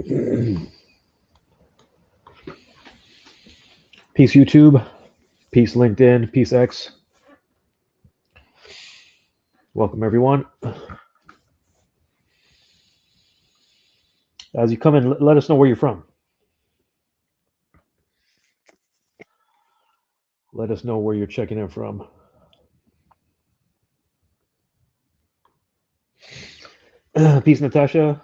Peace YouTube, peace LinkedIn, peace X. Welcome everyone. As you come in, let us know where you're from. Let us know where you're checking in from. Peace Natasha.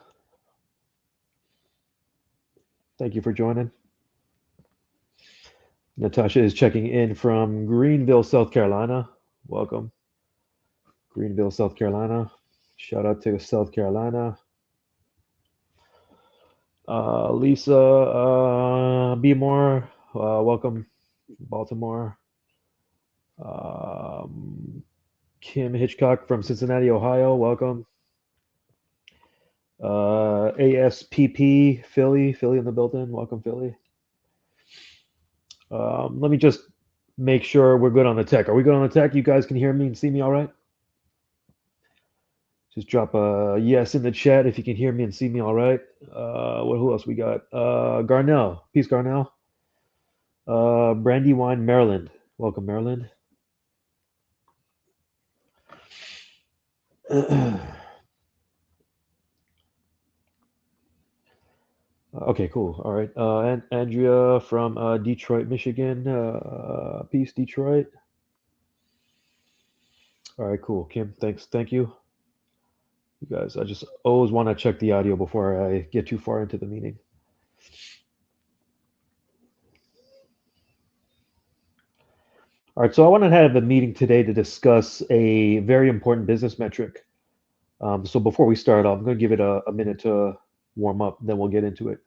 Thank you for joining. Natasha is checking in from Greenville, South Carolina. Welcome. Greenville, South Carolina. Shout out to South Carolina. Lisa B. Moore, welcome. Baltimore. Kim Hitchcock from Cincinnati, Ohio, welcome. ASPP, Philly in the building, welcome, Philly. Let me just make sure we're good on the tech. Are we good on the tech? You guys can hear me and see me all right? Just drop a yes in the chat if you can hear me and see me all right. Who else we got? Garnell. Peace, Garnell. Brandywine, Maryland. Welcome, Maryland. Okay, cool. All right. And Andrea from Detroit, Michigan. Peace, Detroit. All right, cool. Kim, thanks. Thank you. You guys, I just always want to check the audio before I get too far into the meeting. All right, so I want to have a meeting today to discuss a very important business metric. So before we start, I'm going to give it a minute to warm up, then we'll get into it.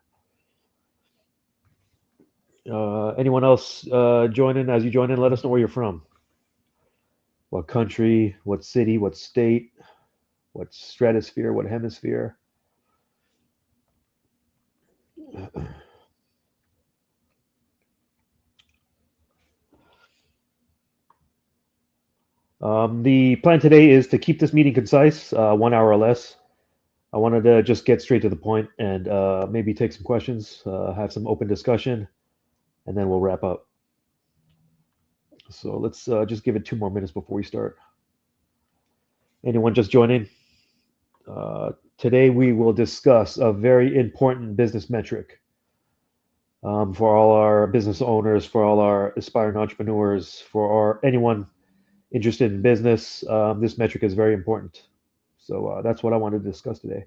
Anyone else join in? As you join in, let us know where you're from. What country, what city, what state, what stratosphere, what hemisphere. The plan today is to keep this meeting concise, 1 hour or less. I wanted to just get straight to the point and maybe take some questions, have some open discussion, and then we'll wrap up. So let's just give it 2 more minutes before we start. Anyone just joining? Today we will discuss a very important business metric for all our business owners, for all our aspiring entrepreneurs, for anyone interested in business. This metric is very important. So that's what I wanted to discuss today.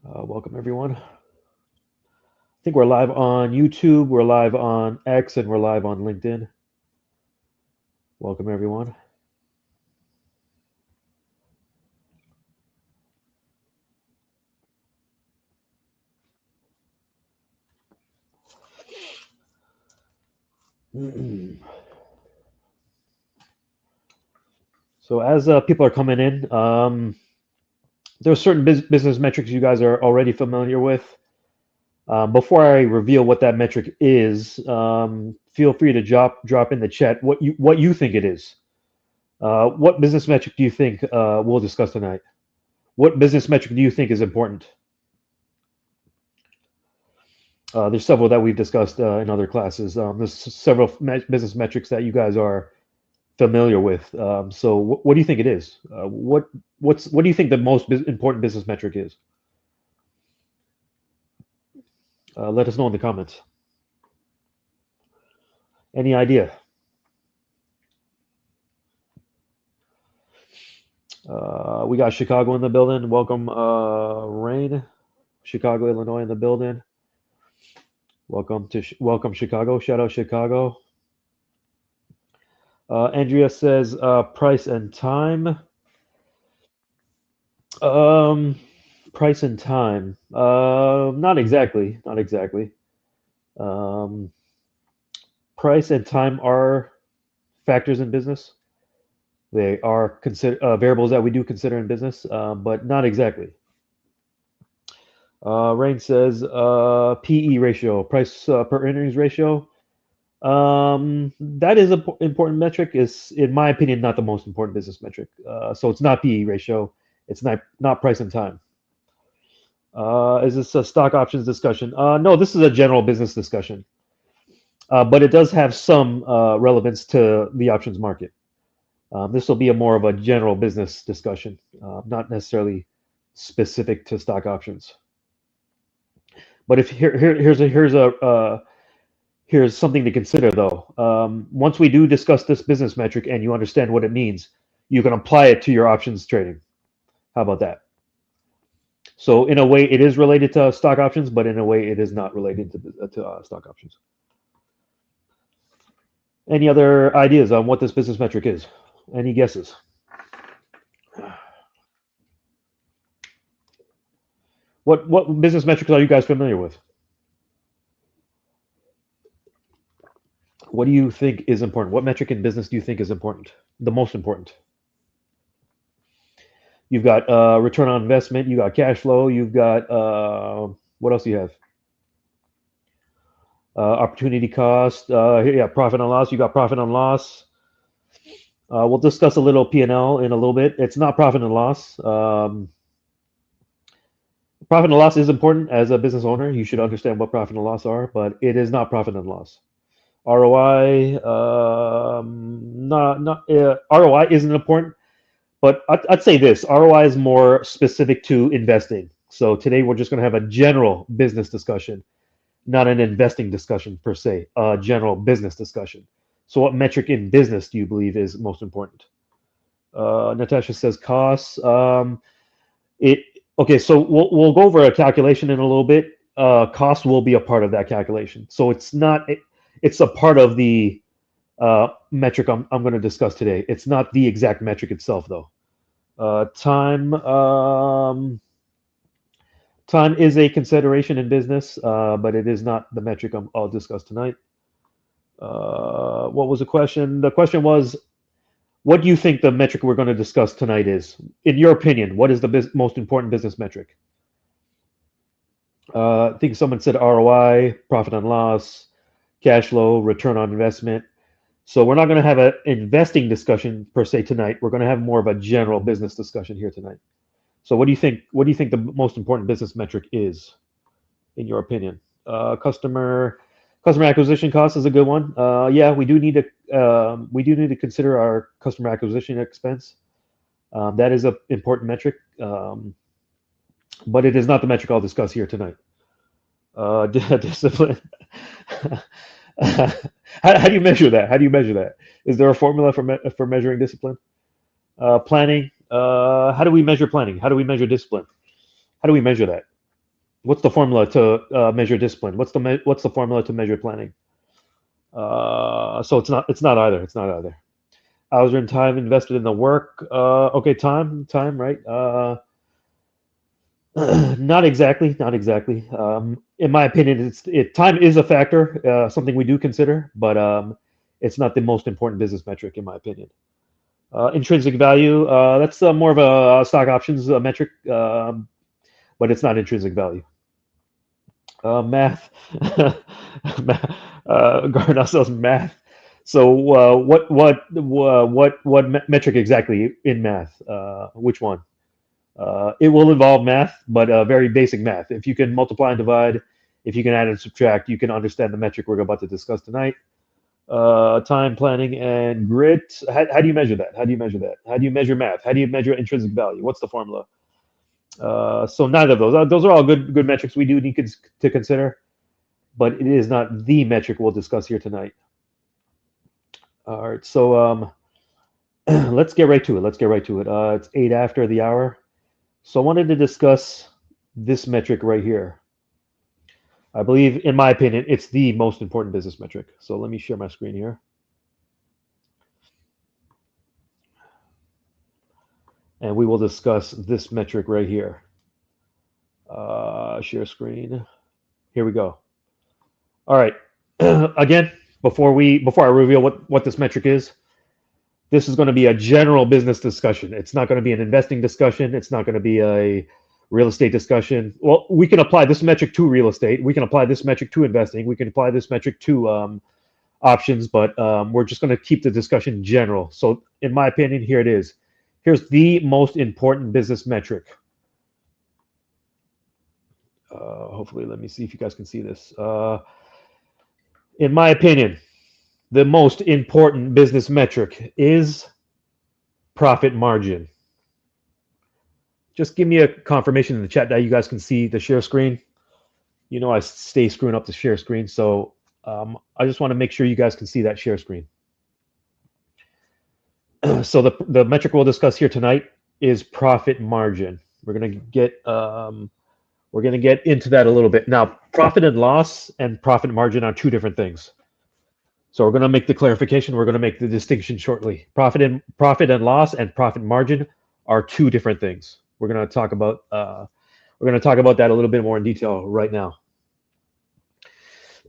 Welcome everyone. I think we're live on YouTube, we're live on X, and we're live on LinkedIn. Welcome everyone. So as people are coming in, there are certain business metrics you guys are already familiar with. Before I reveal what that metric is, feel free to drop in the chat what you think it is. What business metric do you think we'll discuss tonight? What business metric do you think is important? There's several that we've discussed in other classes. There's several business metrics that you guys are familiar with. So what do you think it is? What do you think the most important business metric is? Let us know in the comments. Any idea? We got Chicago in the building. Welcome, Rain. Chicago, Illinois in the building. Welcome Chicago. Shout out Chicago. Andrea says price and time. Price and time. Not exactly. Not exactly. Price and time are factors in business. They are variables that we do consider in business, but not exactly. Rain says PE ratio, price per earnings ratio. That is an important metric. Is, in my opinion, not the most important business metric. So it's not PE ratio. It's not price and time. Is this a stock options discussion? No, this is a general business discussion, but it does have some relevance to the options market. This will be a more of a general business discussion, not necessarily specific to stock options. But if here's something to consider though. Once we do discuss this business metric and you understand what it means, you can apply it to your options trading. How about that? So in a way, it is related to stock options, but in a way, it is not related to stock options. Any other ideas on what this business metric is? Any guesses? What business metrics are you guys familiar with? What do you think is important? What metric in business do you think is important? The most important? You've got return on investment. You got cash flow. You've got what else do you have? Opportunity cost. Yeah, profit and loss. You got profit and loss. We'll discuss a little P&L in a little bit. It's not profit and loss. Profit and loss is important as a business owner. You should understand what profit and loss are, but it is not profit and loss. ROI, not ROI isn't important, but I'd say this: ROI is more specific to investing. So today we're just going to have a general business discussion, not an investing discussion per se. A general business discussion. So what metric in business do you believe is most important? Natasha says costs. It Okay. So we'll go over a calculation in a little bit. Cost will be a part of that calculation. So it's a part of the metric I'm going to discuss today. It's not the exact metric itself, though. Time is a consideration in business, but it is not the metric I'll discuss tonight. What was the question? The question was, what do you think the metric we're going to discuss tonight is? In your opinion, what is the most important business metric? I think someone said ROI, profit and loss, cash flow, return on investment. So we're not going to have an investing discussion per se tonight. We're going to have more of a general business discussion here tonight. So what do you think? What do you think the most important business metric is, in your opinion? Customer acquisition cost is a good one. Yeah, we do need to consider our customer acquisition expense. That is an important metric, but it is not the metric I'll discuss here tonight. Discipline. How do you measure that? How do you measure that? Is there a formula for measuring discipline? Planning. How do we measure planning? How do we measure discipline? How do we measure that? What's the formula to measure discipline? What's the formula to measure planning? So it's not either. It's not either. Hours and time invested in the work. Okay, time, right? Not exactly. Not exactly. In my opinion, time is a factor, something we do consider, but it's not the most important business metric, in my opinion. Intrinsic value. That's more of a stock options metric, but it's not intrinsic value. Math. Garnell says math. So what metric exactly in math? Which one? It will involve math, but very basic math. If you can multiply and divide, if you can add and subtract, you can understand the metric we're about to discuss tonight. Time, planning, and grit. How do you measure that? How do you measure that? How do you measure math? How do you measure intrinsic value? What's the formula? So neither of those. Those are all good metrics we do need to consider, but it is not the metric we'll discuss here tonight. All right, so let's get right to it. It's 8 after the hour. So I wanted to discuss this metric right here. I believe, in my opinion, it's the most important business metric. So let me share my screen here. And we will discuss this metric right here. Share screen. Here we go. All right. Again, before I reveal what this metric is, this is going to be a general business discussion. It's not going to be an investing discussion. It's not going to be a real estate discussion. Well, we can apply this metric to real estate. We can apply this metric to investing. We can apply this metric to options, but we're just going to keep the discussion general. So, in my opinion, here it is. Here's the most important business metric. Hopefully, let me see if you guys can see this. In my opinion, the most important business metric is profit margin. Just give me a confirmation in the chat that you guys can see the share screen. You know I stay screwing up the share screen, so I just want to make sure you guys can see that share screen. So the metric we'll discuss here tonight is profit margin. We're gonna get into that a little bit. Now, profit and loss and profit margin are two different things. So we're gonna make the clarification. We're gonna make the distinction shortly. Profit and loss and profit margin are two different things. We're gonna talk about that a little bit more in detail right now.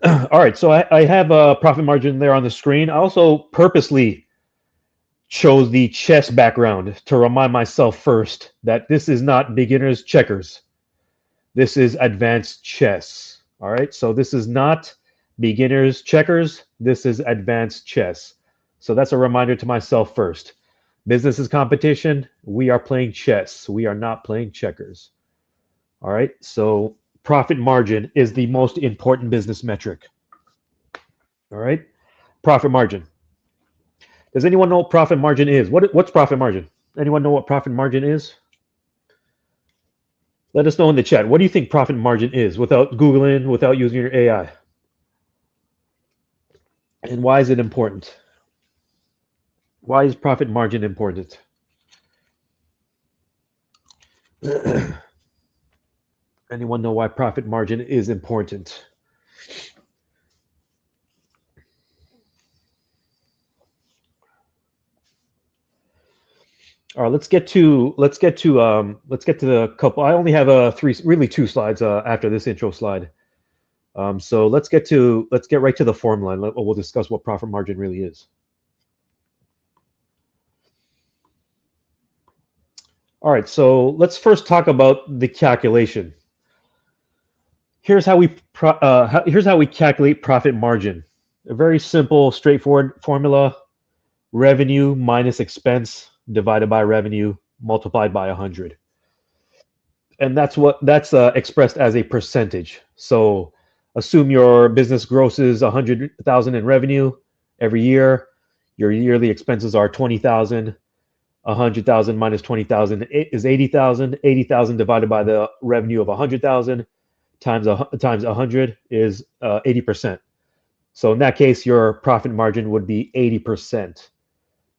All right, so I have a profit margin there on the screen. I also purposely chose the chess background to remind myself first that this is not beginner's checkers. This is advanced chess. All right, so this is not beginner's checkers. This is advanced chess. So that's a reminder to myself first. Business is competition. We are playing chess. We are not playing checkers. All right, so profit margin is the most important business metric. All right, profit margin. Does anyone know what profit margin is? What's profit margin? Anyone know what profit margin is? Let us know in the chat. What do you think profit margin is without Googling, without using your AI? And why is it important? Why is profit margin important? Anyone know why profit margin is important? All right, let's get to the couple. I only have two slides after this intro slide. So let's get right to the formula, and we'll discuss what profit margin really is. All right, so let's first talk about the calculation. Here's how we calculate profit margin. A very simple, straightforward formula: revenue minus expense divided by revenue multiplied by 100. And that's expressed as a percentage. So assume your business grosses 100,000 in revenue every year. Your yearly expenses are 20,000. 100,000 minus 20,000 is 80,000. 80,000 divided by the revenue of 100,000 times 100 is 80%. So in that case, your profit margin would be 80%.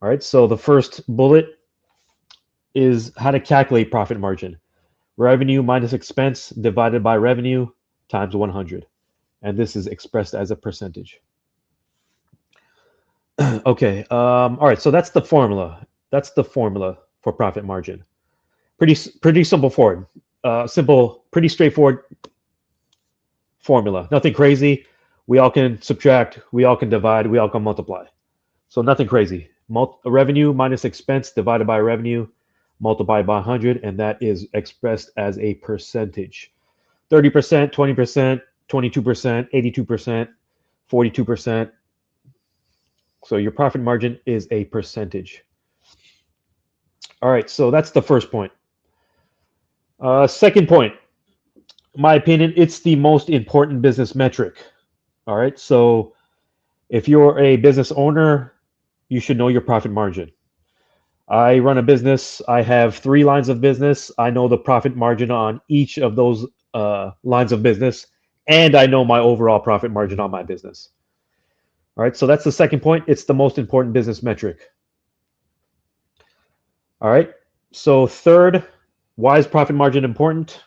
All right, so the first bullet is how to calculate profit margin. Revenue minus expense divided by revenue times 100. And this is expressed as a percentage. Okay, all right, so that's the formula. That's the formula for profit margin. Pretty simple, pretty straightforward formula. Nothing crazy. We all can subtract, we all can divide, we all can multiply. So nothing crazy. Revenue minus expense divided by revenue multiplied by 100, and that is expressed as a percentage. 30%, 20%, 22%, 82%, 42%. So your profit margin is a percentage. All right, so that's the first point. Second point, in my opinion, it's the most important business metric. All right, so if you're a business owner, you should know your profit margin. I run a business. I have 3 lines of business. I know the profit margin on each of those lines of business, and I know my overall profit margin on my business. All right, so that's the second point. It's the most important business metric. All right, so third, why is profit margin important?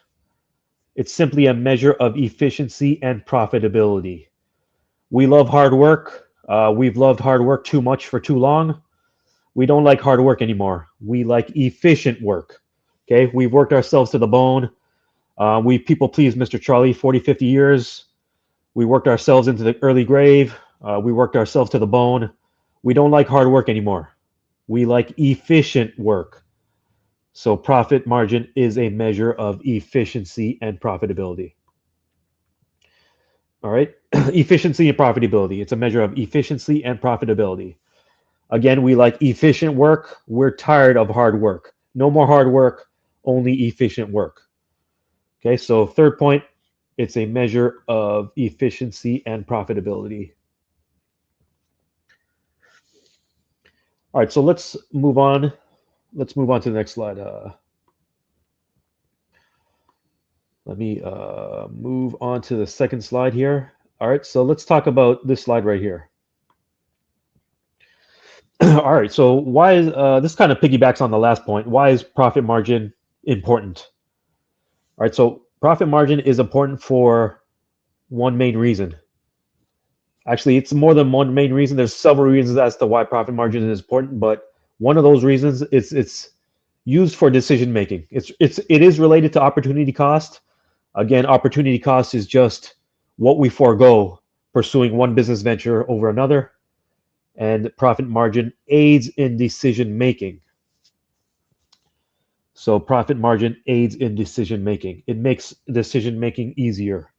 It's simply a measure of efficiency and profitability. We love hard work. We've loved hard work too much for too long. We don't like hard work anymore. We like efficient work. Okay, we've worked ourselves to the bone. We people please Mr. Charlie 40, 50 years. We worked ourselves into the early grave. We worked ourselves to the bone. We don't like hard work anymore. We like efficient work. So profit margin is a measure of efficiency and profitability. All right. Efficiency and profitability. It's a measure of efficiency and profitability. Again, we like efficient work. We're tired of hard work. No more hard work, only efficient work. Okay, so third point, it's a measure of efficiency and profitability. All right, so let's move on. Let's move on to the next slide. Let me move on to the second slide here. All right, so let's talk about this slide right here. All right, so why is this kind of piggybacks on the last point? Why is profit margin important? All right, so profit margin is important for one main reason. Actually, it's more than one main reason. There's several reasons as to why profit margin is important, but one of those reasons is it's used for decision making. It is related to opportunity cost. Again, opportunity cost is just what we forego pursuing one business venture over another, and profit margin aids in decision making. So profit margin aids in decision making. It makes decision making easier.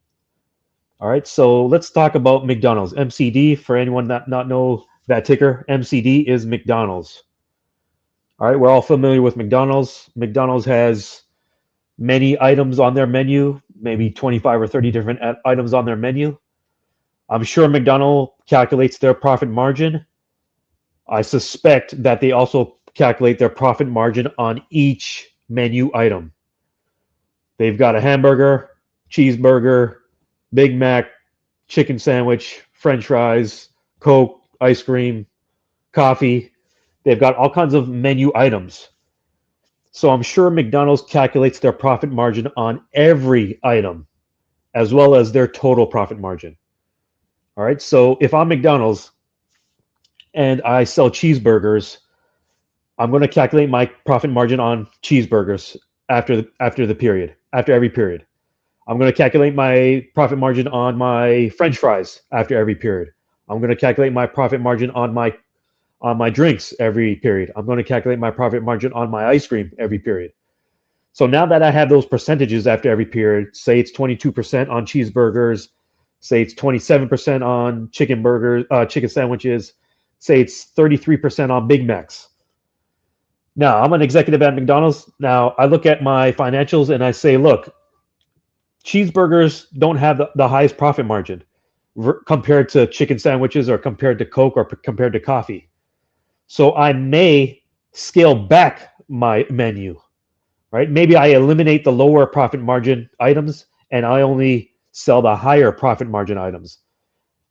All right, so let's talk about McDonald's. MCD, for anyone that not know that ticker, MCD is McDonald's. All right, we're all familiar with McDonald's. McDonald's has many items on their menu, maybe 25 or 30 different items on their menu. I'm sure McDonald's calculates their profit margin. I suspect that they also calculate their profit margin on each menu item. They've got a hamburger, cheeseburger, Big Mac, chicken sandwich, French fries, Coke, ice cream, coffee. They've got all kinds of menu items. So I'm sure McDonald's calculates their profit margin on every item, as well as their total profit margin. All right. So if I'm McDonald's and I sell cheeseburgers, I'm going to calculate my profit margin on cheeseburgers after every period. I'm going to calculate my profit margin on my French fries after every period. I'm going to calculate my profit margin on my drinks every period. I'm going to calculate my profit margin on my ice cream every period. So now that I have those percentages after every period, say it's 22% on cheeseburgers, say it's 27% on chicken sandwiches, say it's 33% on Big Macs. Now, I'm an executive at McDonald's. Now, I look at my financials and I say, look, cheeseburgers don't have the highest profit margin compared to chicken sandwiches or compared to Coke or compared to coffee. So I may scale back my menu, right? Maybe I eliminate the lower profit margin items and I only sell the higher profit margin items.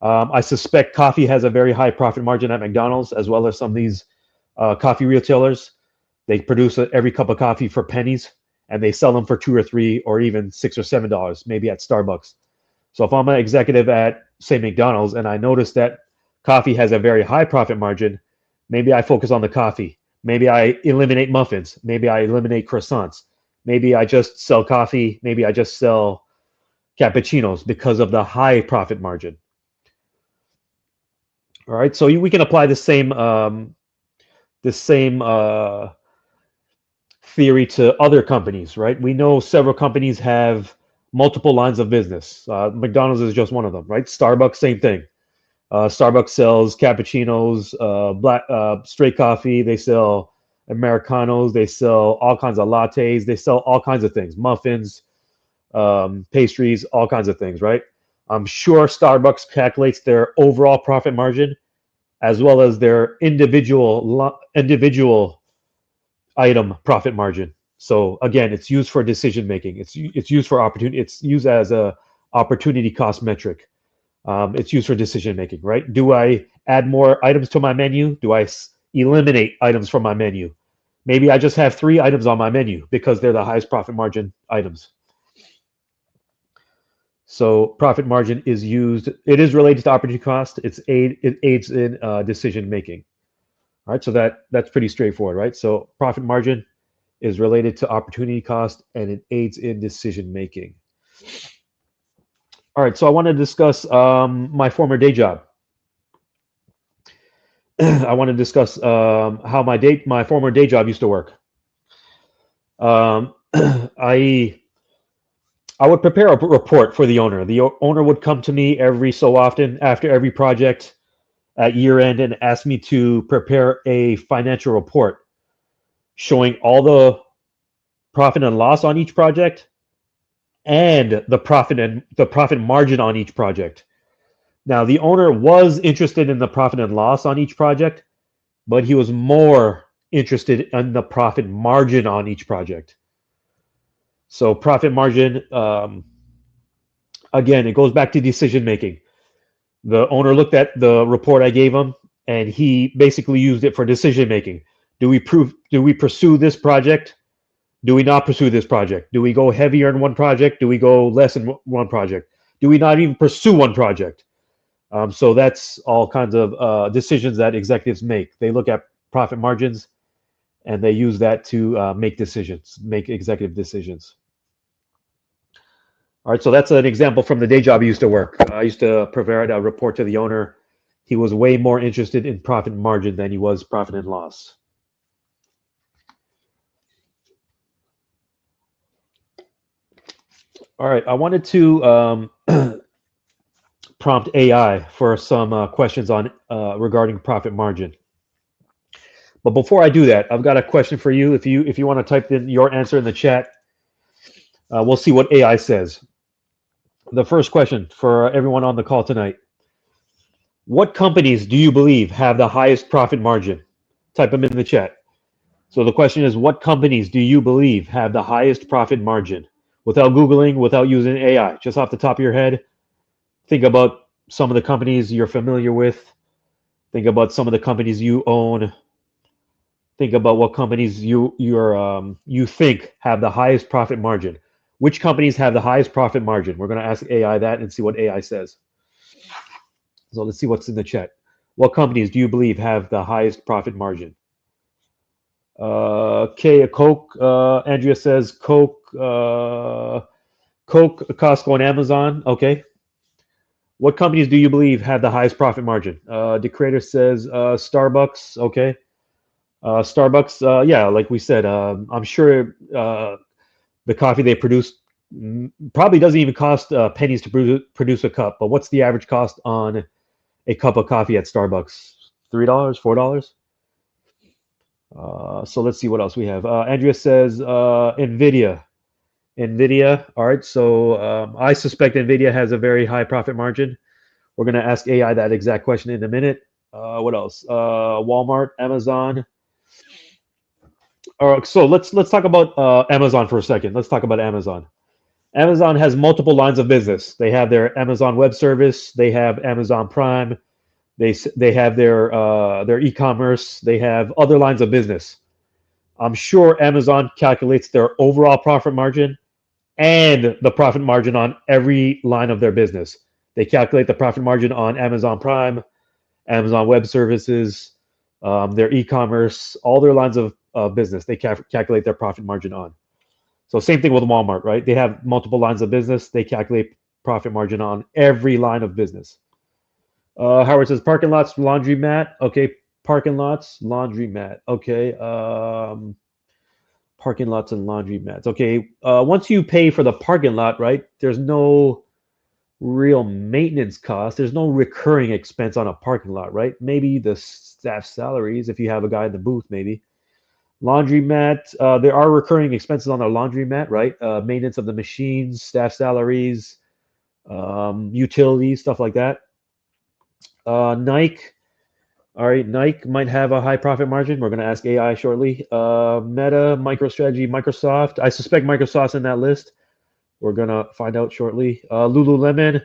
I suspect coffee has a very high profit margin at McDonald's, as well as some of these coffee retailers. They produce every cup of coffee for pennies, and they sell them for $2 or $3 or even $6 or $7, maybe at Starbucks. So if I'm an executive at, say, McDonald's, and I notice that coffee has a very high profit margin, maybe I focus on the coffee. Maybe I eliminate muffins. Maybe I eliminate croissants. Maybe I just sell coffee. Maybe I just sell cappuccinos because of the high profit margin. All right, so we can apply the same theory to other companies, right? We know several companies have multiple lines of business. McDonald's is just one of them, right? Starbucks, same thing. Starbucks sells cappuccinos, straight coffee. They sell Americanos. They sell all kinds of lattes. They sell all kinds of things, muffins, pastries, all kinds of things, right? I'm sure Starbucks calculates their overall profit margin as well as their individual item profit margin. So again, it's used for decision making. It's used for opportunity. It's used as a opportunity cost metric. It's used for decision making, right? Do I add more items to my menu? Do I eliminate items from my menu? Maybe I just have 3 items on my menu because they're the highest profit margin items. So profit margin is used. It is related to opportunity cost. It aids in decision making. All right, so that's pretty straightforward, right? So profit margin is related to opportunity cost and it aids in decision making. All right, so I want to discuss my former day job. I want to discuss how my former day job used to work. I I would prepare a report for the owner. The owner would come to me every so often after every project at year end and ask me to prepare a financial report showing all the profit and loss on each project and the profit margin on each project. Now, the owner was interested in the profit and loss on each project, but he was more interested in the profit margin on each project. So, profit margin, again, it goes back to decision making. The owner looked at the report I gave him, and he basically used it for decision making. Do we pursue this project? Do we not pursue this project? Do we go heavier in one project? Do we go less in one project? Do we not even pursue one project? So that's all kinds of decisions that executives make. They look at profit margins and they use that to make decisions, make executive decisions. All right, so that's an example from the day job I used to work. I used to provide a report to the owner. He was way more interested in profit margin than he was profit and loss. All right, I wanted to prompt AI for some questions on regarding profit margin. But before I do that, I've got a question for you. If you want to type in your answer in the chat, we'll see what AI says. The first question for everyone on the call tonight: what companies do you believe have the highest profit margin? Type them in the chat. So the question is, what companies do you believe have the highest profit margin? Without Googling, without using AI, just off the top of your head, think about some of the companies you're familiar with. Think about some of the companies you own. Think about what companies you think have the highest profit margin. Which companies have the highest profit margin? We're going to ask AI that and see what AI says. So let's see what's in the chat. What companies do you believe have the highest profit margin? Okay, Coke. Andrea says Coke, Coke, Costco, and Amazon. Okay. What companies do you believe have the highest profit margin? Decrator says Starbucks. Okay. Starbucks, yeah, like we said, I'm sure the coffee they produce probably doesn't even cost pennies to produce a cup. But what's the average cost on a cup of coffee at Starbucks? $3, $4? So let's see what else we have. Andrea says Nvidia. Nvidia. All right. So I suspect Nvidia has a very high profit margin. We're going to ask AI that exact question in a minute. What else? Walmart, Amazon. All right, so let's talk about Amazon for a second. Let's talk about Amazon. Amazon has multiple lines of business. They have their Amazon Web Service. They have Amazon Prime. They have their e-commerce. They have other lines of business. I'm sure Amazon calculates their overall profit margin and the profit margin on every line of their business. They calculate the profit margin on Amazon Prime, Amazon Web Services, their e-commerce, all their lines of business. They calculate their profit margin on. So same thing with Walmart, right? They have multiple lines of business. They calculate profit margin on every line of business. Howard says parking lots, laundromat. Okay, parking lots, laundromat. Okay, parking lots and laundromats. Okay, once you pay for the parking lot, right? There's no real maintenance cost. There's no recurring expense on a parking lot, right? Maybe the staff salaries if you have a guy in the booth, maybe. Laundromat, there are recurring expenses on a laundromat, right? Maintenance of the machines, staff salaries, utilities, stuff like that. Nike, all right, Nike might have a high profit margin. We're going to ask AI shortly. Meta, MicroStrategy, Microsoft. I suspect Microsoft's in that list. We're going to find out shortly. Lululemon.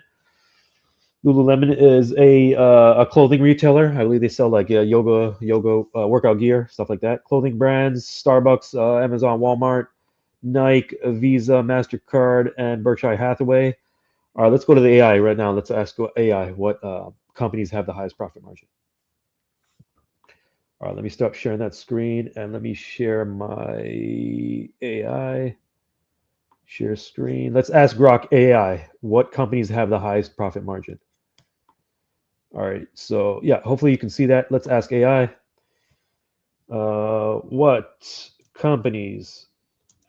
Lululemon is a clothing retailer. I believe they sell like yoga workout gear, stuff like that. Clothing brands, Starbucks, Amazon, Walmart, Nike, Visa, MasterCard, and Berkshire Hathaway. All right, let's go to the AI right now. Let's ask AI what companies have the highest profit margin. All right, let me stop sharing that screen and let me share my AI. Share screen. Let's ask Grok AI what companies have the highest profit margin. All right, so yeah, hopefully you can see that. Let's ask AI. What companies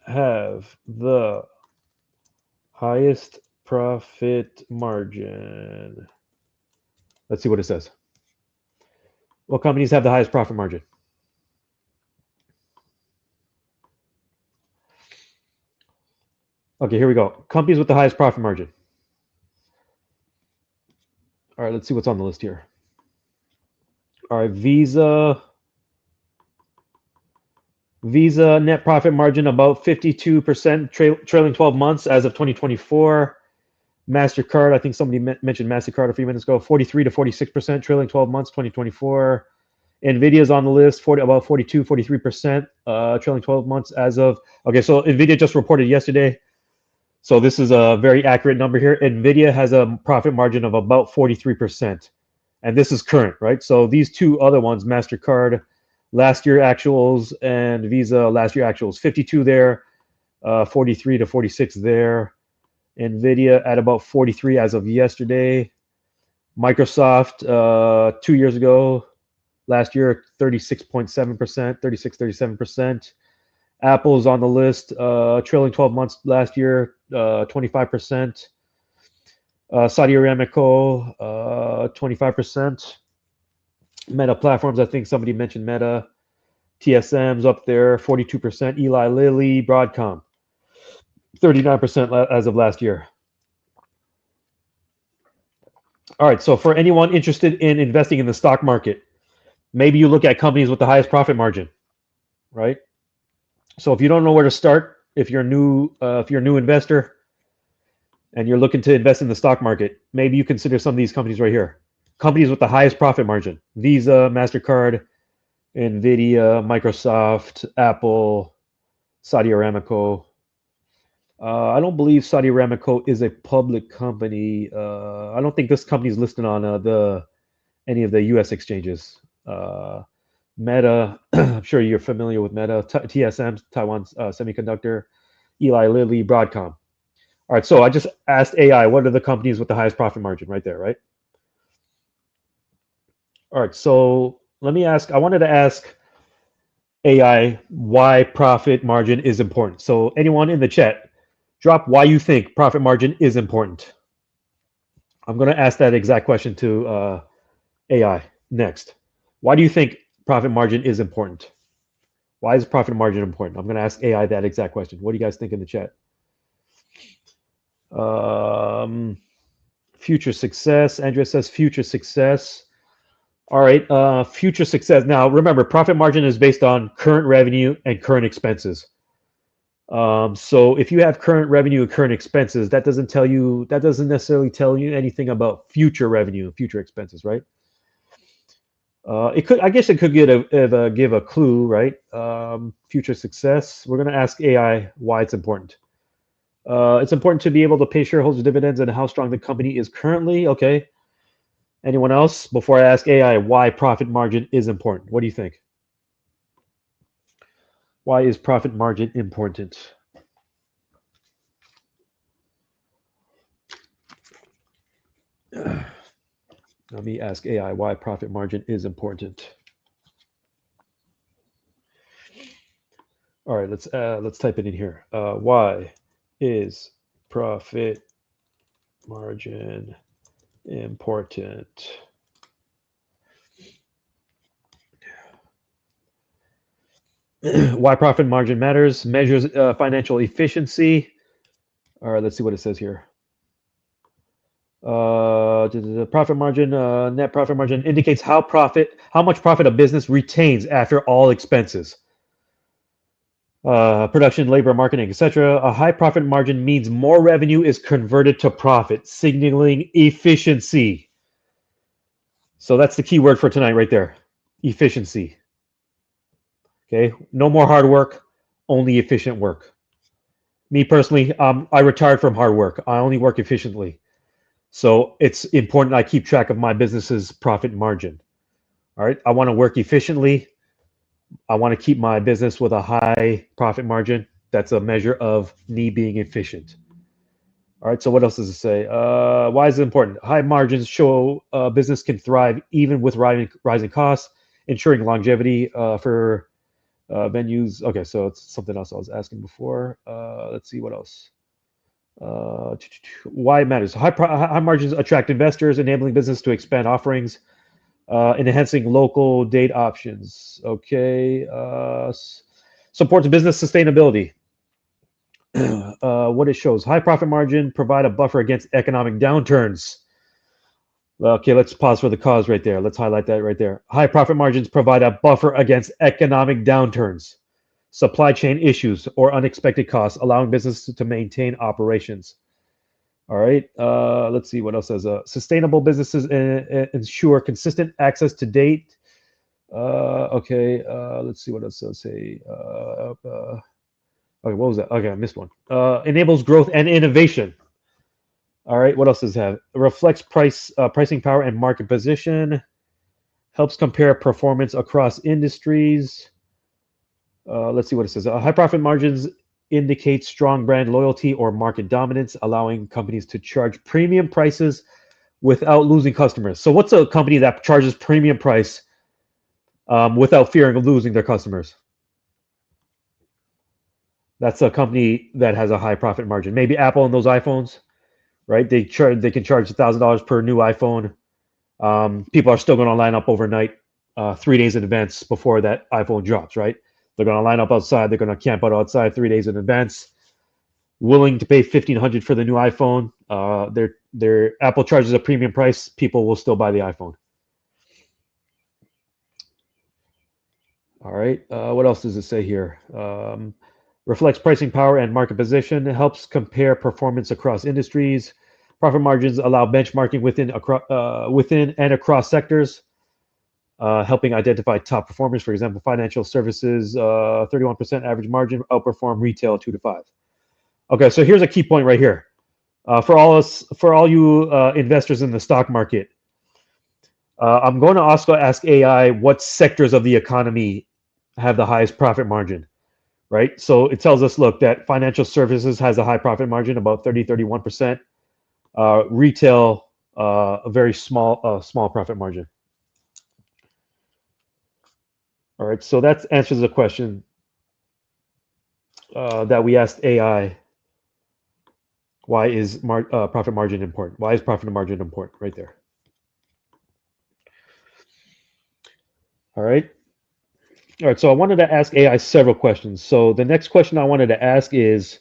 have the Highest profit margin. Let's see what it says. What companies have the highest profit margin? Okay, here we go. Companies with the highest profit margin. All right, let's see what's on the list here. All right, Visa net profit margin about 52% trailing 12 months as of 2024. MasterCard, I think somebody mentioned MasterCard a few minutes ago, 43 to 46% trailing 12 months 2024. Nvidia's on the list, about 42, 43% trailing 12 months as of. Okay, so Nvidia just reported yesterday. So this is a very accurate number here. Nvidia has a profit margin of about 43%. And this is current, right? So these two other ones, MasterCard, last year actuals, and Visa, last year actuals, 52 there, 43 to 46 there. Nvidia at about 43 as of yesterday. Microsoft 2 years ago, last year 36.7%, 36, 37%. Apple's on the list, trailing 12 months last year, 25%. Saudi Aramco, 25%. Meta Platforms, I think somebody mentioned Meta. TSM's up there, 42%. Eli Lilly, Broadcom, 39% as of last year. All right, so for anyone interested in investing in the stock market, maybe you look at companies with the highest profit margin, right? So if you don't know where to start, if you're a new investor and you're looking to invest in the stock market, maybe you consider some of these companies right here. Companies with the highest profit margin: Visa, MasterCard, Nvidia, Microsoft, Apple, Saudi Aramco. I don't believe Saudi Aramco is a public company. I don't think this company is listed on any of the U.S. exchanges. Meta, I'm sure you're familiar with Meta. TSM, Taiwan Semiconductor, Eli Lilly, Broadcom. All right, so I just asked AI, what are the companies with the highest profit margin right there, right? All right, so I wanted to ask AI why profit margin is important. So anyone in the chat, drop why you think profit margin is important. I'm going to ask that exact question to AI next. Why do you think profit margin is important? Why is profit margin important? I'm going to ask AI that exact question. What do you guys think in the chat? Future success. Andrea says future success. All right, future success. Now, remember, profit margin is based on current revenue and current expenses. So if you have current revenue and current expenses, that doesn't necessarily tell you anything about future revenue and future expenses, right? I guess it could give a clue, right? Future success. We're going to ask AI why it's important. It's important to be able to pay shareholders dividends and how strong the company is currently. Okay. Anyone else? Before I ask AI why profit margin is important, what do you think? Why is profit margin important? Let me ask AI why profit margin is important. All right, let's type it in here. Why is profit margin important? Why profit margin matters: measures financial efficiency. All right, let's see what it says here. The profit margin, net profit margin indicates how much profit a business retains after all expenses. Production, labor, marketing, etc. A high profit margin means more revenue is converted to profit, signaling efficiency. So that's the key word for tonight right there: efficiency. Okay, no more hard work, only efficient work. Me personally, I retired from hard work. I only work efficiently. So it's important I keep track of my business's profit margin. All right, I want to work efficiently. I want to keep my business with a high profit margin. That's a measure of me being efficient. All right, so what else does it say? Why is it important? High margins show a business can thrive even with rising costs, ensuring longevity for venues. Okay, so it's something else I was asking before. Let's see what else. Why it matters. High margins attract investors, enabling business to expand offerings, enhancing local date options. Okay. Supports business sustainability. What it shows. High profit margin provide a buffer against economic downturns. Okay, let's pause for the cause right there. Let's highlight that right there. High profit margins provide a buffer against economic downturns, supply chain issues, or unexpected costs, allowing businesses to maintain operations. All right. Let's see what else says. Sustainable businesses ensure consistent access to date. Okay. Let's see what else does say. Okay, what was that? Okay, I missed one. Enables growth and innovation. All right. What else does it have? It reflects pricing power and market position. Helps compare performance across industries. Let's see what it says. High profit margins indicate strong brand loyalty or market dominance, allowing companies to charge premium prices without losing customers. So, what's a company that charges premium price without fearing of losing their customers? That's a company that has a high profit margin. Maybe Apple and those iPhones, right? They can charge $1,000 per new iPhone. People are still going to line up overnight, 3 days in advance before that iPhone drops, right? They're going to line up outside. They're going to camp out outside 3 days in advance, willing to pay $1,500 for the new iPhone. Their Apple charges a premium price. People will still buy the iPhone. All right. What else does it say here? Reflects pricing power and market position. Helps compare performance across industries. Profit margins allow benchmarking within and across sectors. Helping identify top performers. For example, financial services, 31% average margin, outperform retail 2 to 5. Okay, so here's a key point right here. For all you investors in the stock market, I'm going to also ask AI what sectors of the economy have the highest profit margin, right? So it tells us, look, that financial services has a high profit margin, about 31%. Retail, a very small profit margin. All right, so that answers the question that we asked AI. Why is profit margin important? Why is profit margin important? Right there. All right. All right. So I wanted to ask AI several questions. So the next question I wanted to ask is,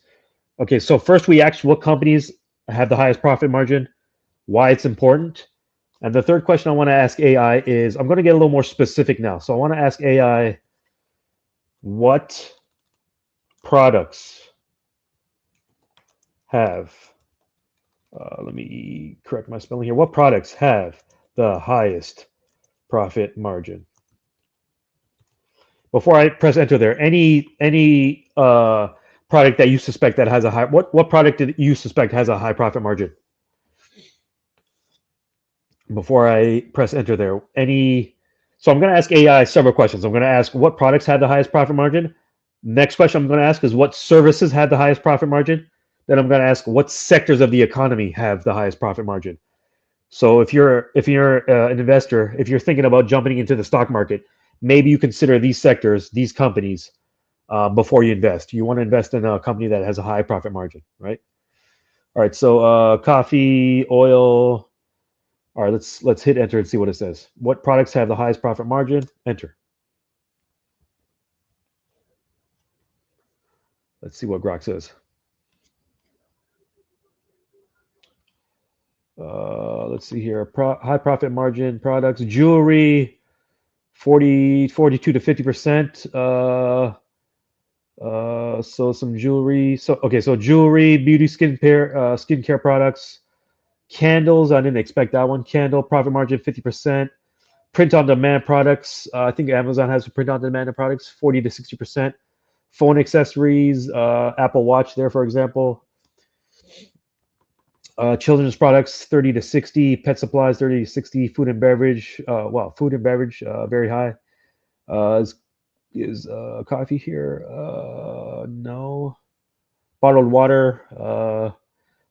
okay, so first we asked what companies have the highest profit margin, why it's important. And the third question I want to ask AI is, I'm going to get a little more specific now. So I want to ask AI, what products have, let me correct my spelling here. What products have the highest profit margin? Before I press enter there, any product that you suspect that has a high, what product did you suspect has a high profit margin? Before I press enter there, so I'm going to ask AI several questions. I'm going to ask what products had the highest profit margin. Next question I'm going to ask is what services had the highest profit margin. Then I'm going to ask what sectors of the economy have the highest profit margin. So if you're an investor, if you're thinking about jumping into the stock market, maybe you consider these sectors, these companies, before you invest. You want to invest in a company that has a high profit margin, right? All right. So coffee, oil. All right. Let's hit enter and see what it says. What products have the highest profit margin? Enter. Let's see what Grok says. Let's see here. High profit margin products, jewelry, 42 to 50%. So some jewelry. So jewelry, beauty, skincare products, candles. I didn't expect that one. Candle profit margin 50%. Print on demand products. I think Amazon has print on demand products, 40 to 60%. Phone accessories, Apple Watch there, for example. Children's products 30 to 60, pet supplies 30 to 60, food and beverage. Food and beverage very high. Is coffee here? No. Bottled water,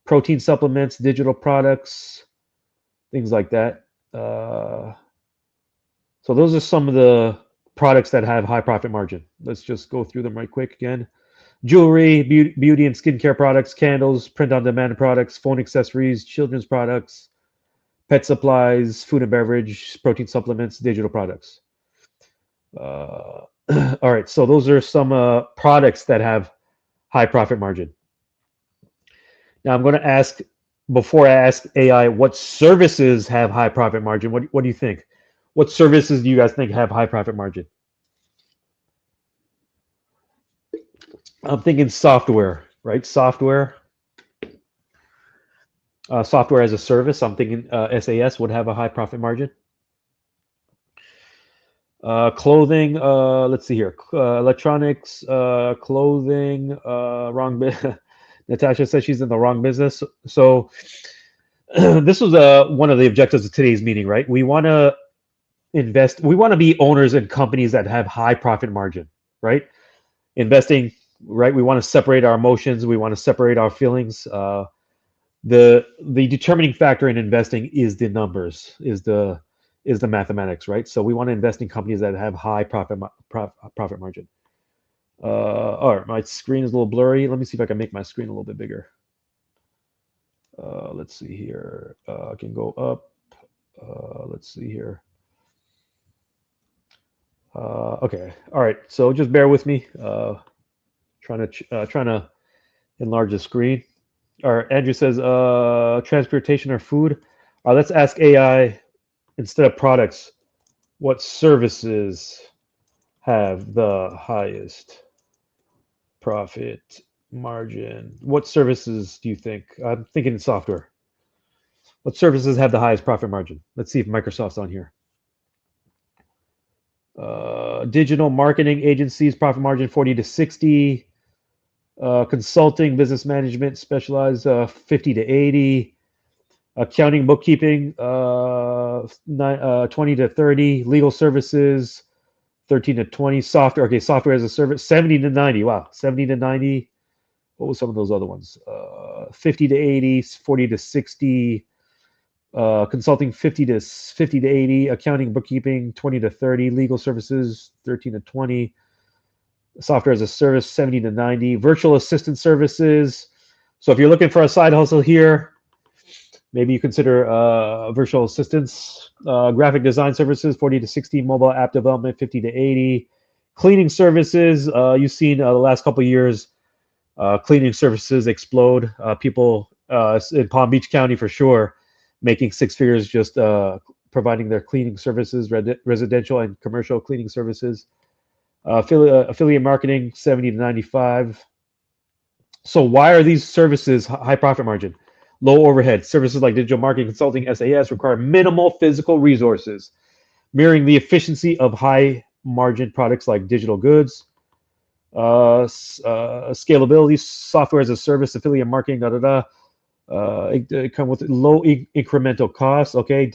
protein supplements, digital products, things like that. So those are some of the products that have high profit margin. Let's just go through them right quick again. Jewelry, beauty and skincare products, candles, print-on-demand products, phone accessories, children's products, pet supplies, food and beverage, protein supplements, digital products. Uh, all right, so those are some products that have high profit margin. Now I'm going to ask, before I ask AI, what services have high profit margin? What do you think? What services do you guys think have high profit margin? I'm thinking software, right? Software as a service. I'm thinking SAS would have a high profit margin. Clothing. Let's see here. Electronics. Clothing. Wrong. Natasha says she's in the wrong business. So this was one of the objectives of today's meeting, right? We want to invest. We want to be owners in companies that have high profit margin, right? Investing, right? We want to separate our emotions. We want to separate our feelings. The determining factor in investing is the numbers, is the mathematics, right? So we want to invest in companies that have high profit margin. All right, my screen is a little blurry. Let me see if I can make my screen a little bit bigger. Let's see here. I can go up. Let's see here. Okay. All right. So just bear with me. Trying to enlarge the screen. All right. Andrew says, transportation or food. Let's ask AI instead of products. What services have the highest profit margin? What services do you think? I'm thinking software. What services have the highest profit margin? Let's see if Microsoft's on here. Digital marketing agencies, profit margin 40 to 60. Consulting, business management, specialized 50 to 80. Accounting, bookkeeping 20 to 30. Legal services 13 to 20. Software, okay, software as a service 70 to 90. Wow, 70 to 90. What was some of those other ones? 50 to 80, 40 to 60. Consulting 50 to 80, accounting, bookkeeping 20 to 30, legal services 13 to 20, software as a service 70 to 90, virtual assistant services. So if you're looking for a side hustle here, maybe you consider virtual assistants. Graphic design services 40 to 60, mobile app development 50 to 80, cleaning services. You've seen the last couple of years cleaning services explode. People in Palm Beach County for sure making six figures just providing their cleaning services, residential and commercial cleaning services. Affiliate marketing 70 to 95. So why are these services high profit margin? Low overhead. Services like digital marketing, consulting, SAS require minimal physical resources, mirroring the efficiency of high margin products like digital goods. Scalability, software as a service, affiliate marketing, it come with low incremental costs. Okay,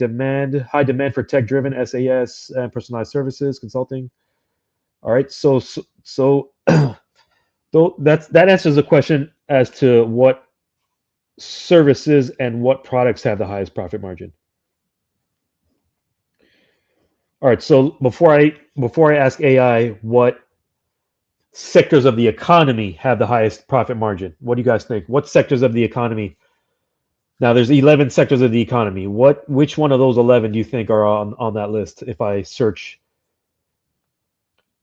high demand for tech-driven SAS and personalized services, consulting. All right, so that answers the question as to what services and what products have the highest profit margin. All right, so before I ask AI what sectors of the economy have the highest profit margin, what do you guys think? What sectors of the economy? Now there's 11 sectors of the economy. Which one of those 11 do you think are on that list if I search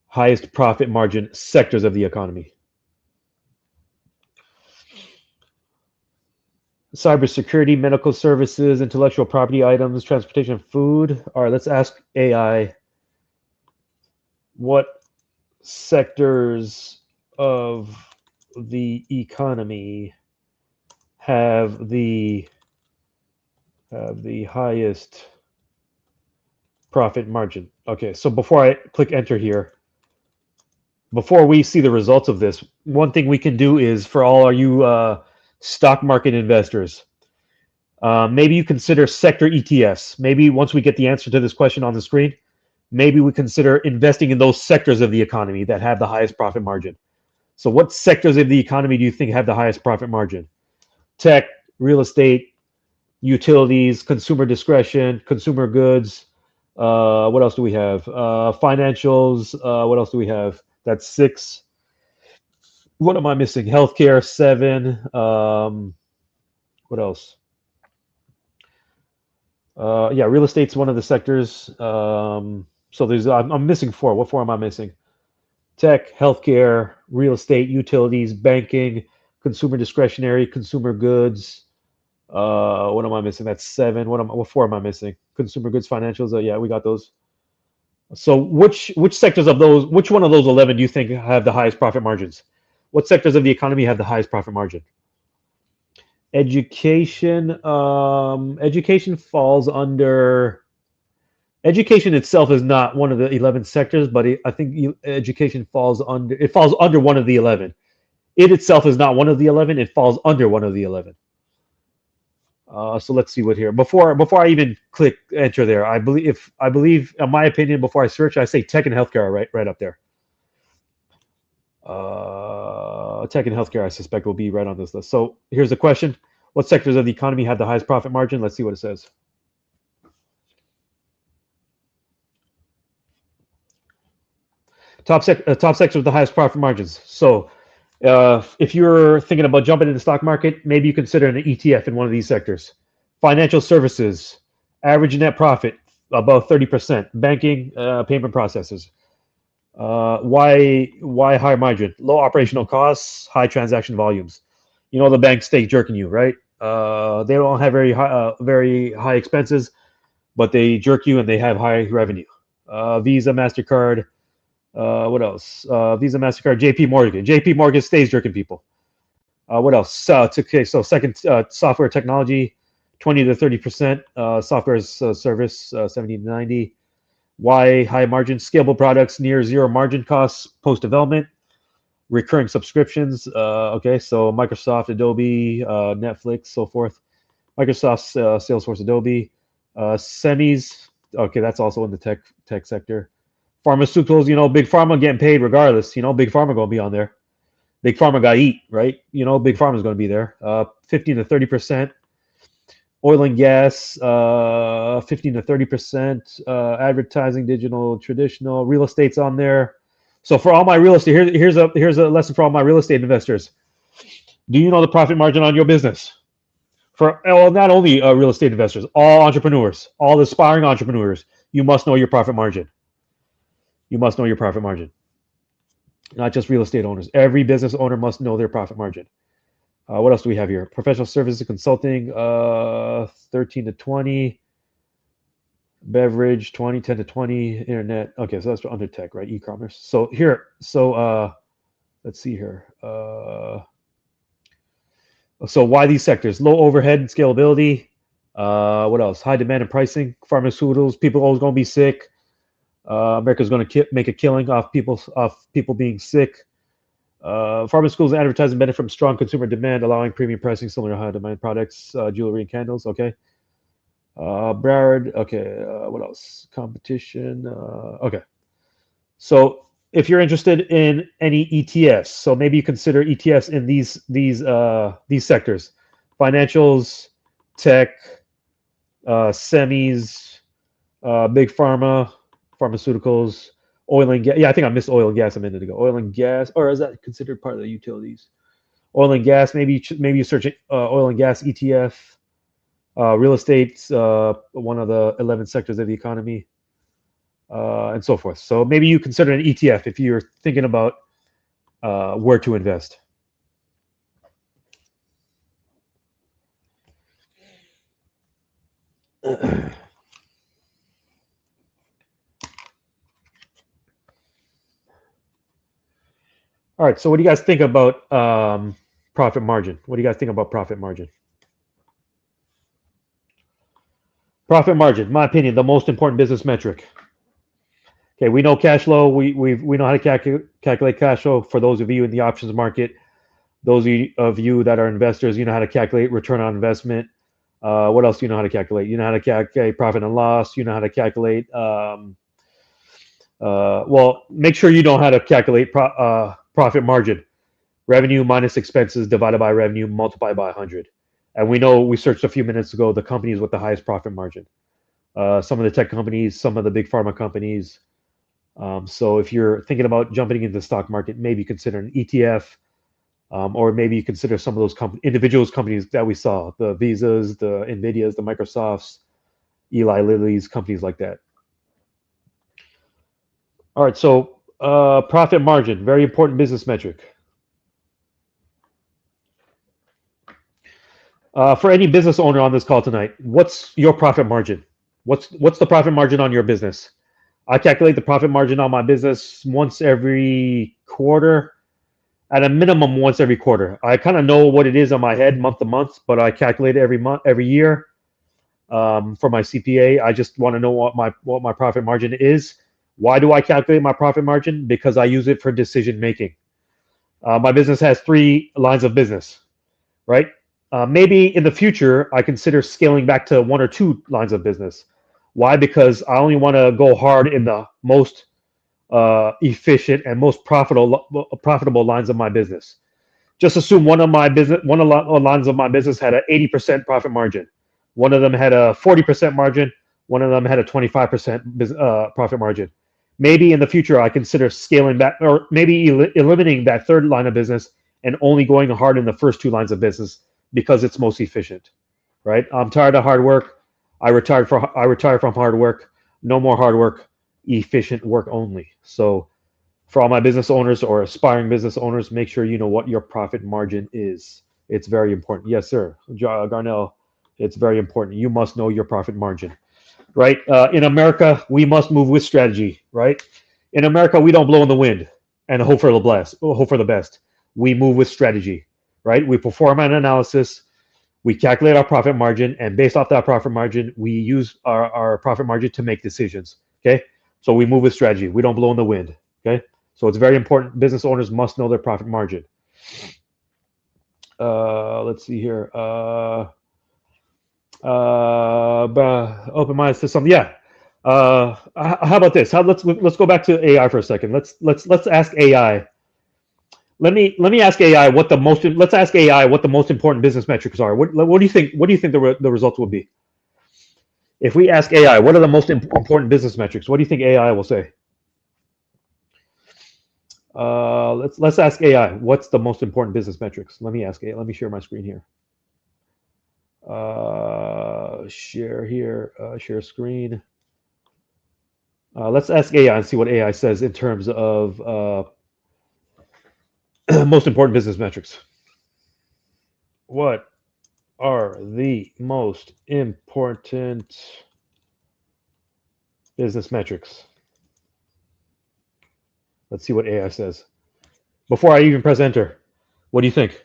highest profit margin sectors of the economy? Cybersecurity, medical services, intellectual property items, transportation, food. All right, let's ask AI what sectors of the economy have the highest profit margin. Okay, so before I click enter here, before we see the results of this, one thing we can do is for all you stock market investors, maybe you consider sector ETFs. Maybe once we get the answer to this question on the screen, maybe we consider investing in those sectors of the economy that have the highest profit margin. So what sectors of the economy do you think have the highest profit margin? Tech, real estate, utilities, consumer discretion, consumer goods. What else do we have? Financials. What else do we have? That's 6. What am I missing? Healthcare 7. What else? Yeah, real estate's one of the sectors. So I'm missing 4. What 4 am I missing? Tech, healthcare, real estate, utilities, banking, consumer discretionary, consumer goods. What am I missing? That's 7. What 4 am I missing? Consumer goods, financials. Yeah, we got those. So which sectors of those, which one of those 11 do you think have the highest profit margins? What sectors of the economy have the highest profit margin? Education. Education falls under. Education itself is not one of the 11 sectors, but I think education falls under. It falls under one of the 11. It itself is not one of the 11. It falls under one of the 11. So let's see what here. Before I even click enter there, I believe, in my opinion, before I search, I say tech and healthcare are right up there. Tech and healthcare, I suspect, will be right on this list. So here's the question: what sectors of the economy have the highest profit margin? Let's see what it says. Top sectors with the highest profit margins. So if you're thinking about jumping in the stock market, maybe you consider an ETF in one of these sectors. Financial services, average net profit above 30%. Banking, payment processors. Why high margin? Low operational costs, high transaction volumes. You know the banks stay jerking you, right? They don't have very high expenses, but they jerk you and they have high revenue. Visa, Mastercard. What else? Visa, Mastercard, JP Morgan. JP Morgan stays jerking people. What else? Okay, so second, software technology, 20 to 30%. Software as a service, 70 to 90. Why high margin? Scalable products, near zero margin costs post development. Recurring subscriptions. Okay, so Microsoft, Adobe, Netflix, so forth. Microsoft, Salesforce, Adobe. Semis. Okay, that's also in the tech sector. Pharmaceuticals, big pharma getting paid regardless. Big pharma gonna be on there. Big pharma got to eat, right? Big pharma's gonna be there. 15 to 30%. Oil and gas, 15 to 30%. Advertising, digital, traditional, real estate's on there. So for all my real estate, here's a lesson for all my real estate investors. Do you know the profit margin on your business? For not only real estate investors, all entrepreneurs, all aspiring entrepreneurs, you must know your profit margin. You must know your profit margin. Not just real estate owners. Every business owner must know their profit margin. What else do we have here? Professional services, consulting, 13 to 20. Beverage, 20, 10 to 20. Internet. Okay, so that's under tech, right? E-commerce. So here, let's see here. So why these sectors? Low overhead and scalability. What else? High demand and pricing. Pharmaceuticals. People always going to be sick. America's going to make a killing off people being sick. Pharmaceuticals and advertising benefit from strong consumer demand, allowing premium pricing similar to high demand products, jewelry and candles. Okay. Broward. Okay. What else? Competition. Okay. So if you're interested in any ETFs, so maybe you consider ETFs in these sectors: financials, tech, semis, big pharma, pharmaceuticals, oil and gas. Yeah, I think I missed oil and gas a minute ago. Oil and gas, or is that considered part of the utilities? Oil and gas. Maybe you search oil and gas ETF. Real estate's one of the 11 sectors of the economy, and so forth. So maybe you consider an ETF if you're thinking about where to invest. All right. So what do you guys think about profit margin? What do you guys think about profit margin? Profit margin, in my opinion, the most important business metric. Okay, we know cash flow. We know how to calculate cash flow. For those of you in the options market, those of you that are investors, you know how to calculate return on investment. What else do you know how to calculate? You know how to calculate profit and loss. You know how to calculate. Well, make sure you know how to calculate profit margin. Revenue minus expenses divided by revenue multiplied by 100. And we searched a few minutes ago the companies with the highest profit margin. Some of the tech companies, some of the big pharma companies. So if you're thinking about jumping into the stock market, maybe consider an ETF. Or maybe you consider some of those individuals companies that we saw, the Visas, the Nvidias, the Microsofts, Eli Lilly's, companies like that. All right, so profit margin, very important business metric. For any business owner on this call tonight, what's your profit margin? What's the profit margin on your business? I calculate the profit margin on my business once every quarter, at a minimum once every quarter. I kind of know what it is on my head month to month, but I calculate it every month, every year. For my CPA, I just want to know what my profit margin is. Why do I calculate my profit margin? Because I use it for decision making. My business has 3 lines of business, right? Maybe in the future, I consider scaling back to 1 or 2 lines of business. Why? Because I only want to go hard in the most efficient and most profitable lines of my business. Just assume one of the lines of my business had an 80% profit margin. One of them had a 40% margin. One of them had a 25% profit margin. Maybe in the future, I consider scaling back, or maybe eliminating that 3rd line of business and only going hard in the first 2 lines of business because it's most efficient, right? I'm tired of hard work. I retire from hard work. No more hard work. Efficient work only. So for all my business owners or aspiring business owners, make sure you know what your profit margin is. It's very important. Yes, sir. Garnell, it's very important. You must know your profit margin, right? In America, we must move with strategy, right? In America, we don't blow in the wind and hope for the best. We move with strategy, right? We perform an analysis. We calculate our profit margin, and based off that profit margin, we use our profit margin to make decisions. Okay, so we move with strategy. We don't blow in the wind. Okay, so it's very important. Business owners must know their profit margin. Let's see here. Open minds to something. Yeah. How about this? Let's go back to AI for a second. Let's ask AI. Let me ask AI what the most. Let's ask AI what the most important business metrics are. What do you think? What do you think the results will be? If we ask AI, what are the most important business metrics? What do you think AI will say? Let's ask AI. What's the most important business metrics? Let me ask AI. Let me share my screen here. Share here. Share screen. Let's ask AI and see what AI says in terms of most important business metrics. What are the most important business metrics? Let's see what AI says. Before I even press enter, what do you think?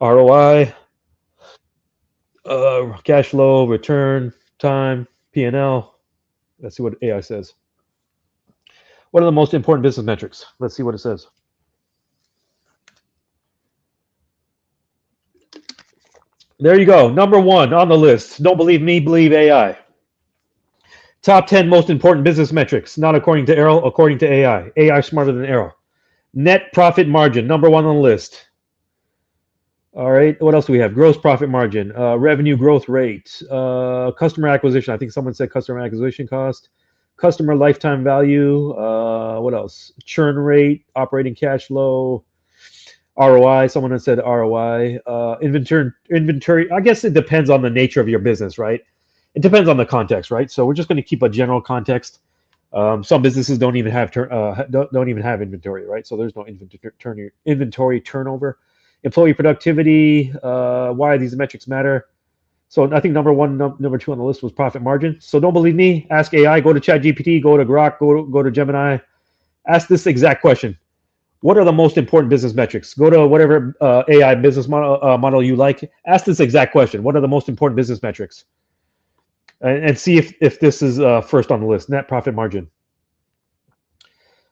ROI, cash flow, return, time, P&L. Let's see what AI says. What are the most important business metrics? Let's see what it says. There you go. Number 1 on the list. Don't believe me, believe AI. Top 10 most important business metrics, not according to Arrow, according to AI. AI smarter than Arrow. Net profit margin, number 1 on the list. All right. What else do we have? Gross profit margin, revenue growth rate, customer acquisition. I think someone said customer acquisition cost, customer lifetime value. What else? Churn rate, operating cash flow, ROI. Someone has said ROI. Inventory. I guess it depends on the nature of your business, right? It depends on the context, right? So we're just going to keep a general context. Some businesses don't even have inventory, right? So there's no inventory turnover. Employee productivity. Why these metrics matter? So I think number 1, number 2 on the list was profit margin. So don't believe me. Ask AI. Go to ChatGPT. Go to Grok. Go to Gemini. Ask this exact question. What are the most important business metrics? Go to whatever AI business model you like. Ask this exact question. What are the most important business metrics? And see if this is first on the list. Net profit margin.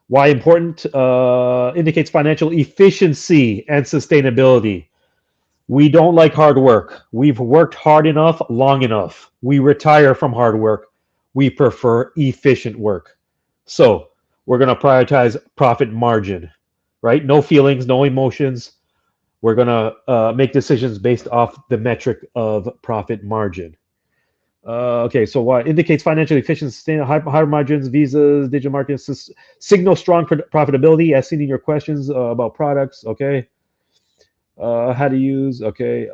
Why important? Indicates financial efficiency and sustainability. We don't like hard work. We've worked hard enough, long enough. We retire from hard work. We prefer efficient work. So we're going to prioritize profit margin, right? No feelings, no emotions. We're going to make decisions based off the metric of profit margin. Okay, so what indicates financial efficiency, higher margins, visas, digital marketing, signal strong profitability, as seen in your questions about products. Okay, How to use? Okay.